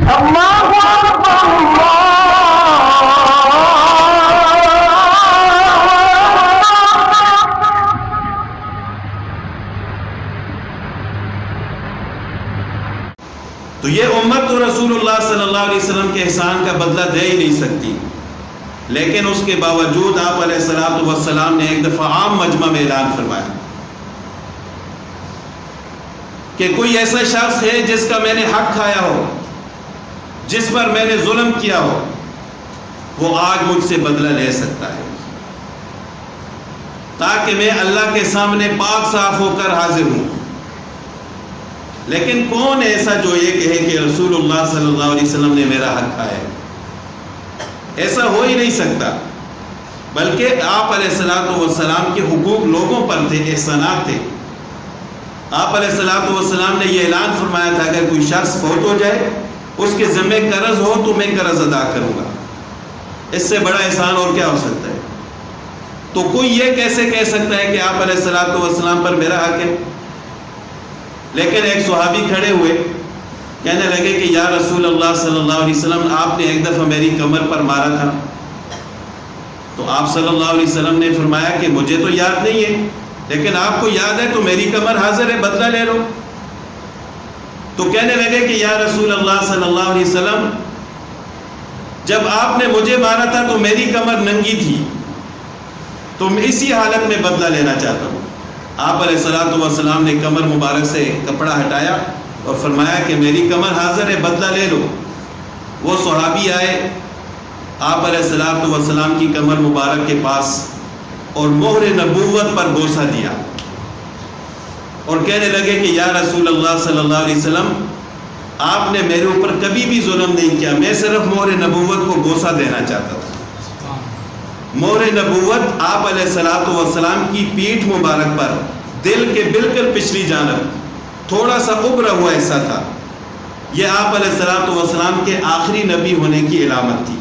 تو یہ امت تو رسول اللہ صلی اللہ علیہ وسلم کے احسان کا بدلہ دے ہی نہیں سکتی، لیکن اس کے باوجود آپ علیہ الصلوۃ والسلام نے ایک دفعہ عام مجمع میں اعلان فرمایا کہ کوئی ایسا شخص ہے جس کا میں نے حق کھایا ہو، جس پر میں نے ظلم کیا ہو، وہ آج مجھ سے بدلہ لے سکتا ہے، تاکہ میں اللہ کے سامنے پاک صاف ہو کر حاضر ہوں۔ لیکن کون ایسا جو یہ کہے کہ رسول اللہ صلی اللہ علیہ وسلم نے میرا حق کھایا ہے؟ ایسا ہو ہی نہیں سکتا، بلکہ آپ علیہ الصلوۃ والسلام کے حقوق لوگوں پر تھے، احسانات تھے۔ آپ علیہ الصلوۃ والسلام نے یہ اعلان فرمایا تھا اگر کوئی شخص فوت ہو جائے، اس کے ذمہ قرض ہو تو میں قرض ادا کروں گا، اس سے بڑا احسان اور کیا ہو سکتا ہے؟ تو کوئی یہ کیسے کہہ سکتا ہے کہ آپ علیہ الصلوۃ والسلام پر میرا حق ہے؟ لیکن ایک صحابی کھڑے ہوئے، کہنے لگے کہ یا رسول اللہ صلی اللہ علیہ وسلم، آپ نے ایک دفعہ میری کمر پر مارا تھا، تو آپ صلی اللہ علیہ وسلم نے فرمایا کہ مجھے تو یاد نہیں ہے، لیکن آپ کو یاد ہے تو میری کمر حاضر ہے، بدلہ لے لو۔ تو کہنے لگے کہ یا رسول اللہ صلی اللہ علیہ وسلم، جب آپ نے مجھے مارا تھا تو میری کمر ننگی تھی، تو میں اسی حالت میں بدلہ لینا چاہتا ہوں۔ آپ علیہ الصلوۃ والسلام نے کمر مبارک سے کپڑا ہٹایا اور فرمایا کہ میری کمر حاضر ہے، بدلہ لے لو۔ وہ صحابی آئے آپ علیہ الصلوۃ والسلام کی کمر مبارک کے پاس اور مہر نبوت پر بوسہ دیا اور کہنے لگے کہ یا رسول اللہ صلی اللہ علیہ وسلم، آپ نے میرے اوپر کبھی بھی ظلم نہیں کیا، میں صرف مہر نبوت کو بوسہ دینا چاہتا تھا۔ مہر نبوت آپ علیہ الصلوۃ والسلام کی پیٹھ مبارک پر دل کے بالکل پچھلی جانب تھوڑا سا ابھرا ہوا حصہ تھا، یہ آپ علیہ الصلوۃ والسلام کے آخری نبی ہونے کی علامت تھی۔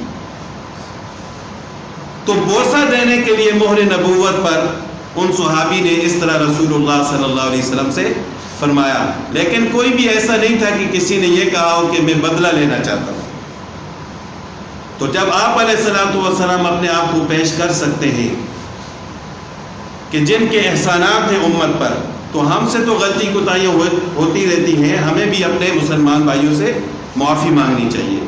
تو بوسہ دینے کے لیے مہر نبوت پر ان صحابی نے اس طرح رسول اللہ صلی اللہ علیہ وسلم سے فرمایا، لیکن کوئی بھی ایسا نہیں تھا کہ کسی نے یہ کہا ہو کہ میں بدلہ لینا چاہتا ہوں۔ تو جب آپ علیہ الصلوۃ والسلام اپنے آپ کو پیش کر سکتے ہیں کہ جن کے احسانات ہیں امت پر، تو ہم سے تو غلطی کوتاہیاں ہوتی رہتی ہیں، ہمیں بھی اپنے مسلمان بھائیوں سے معافی مانگنی چاہیے۔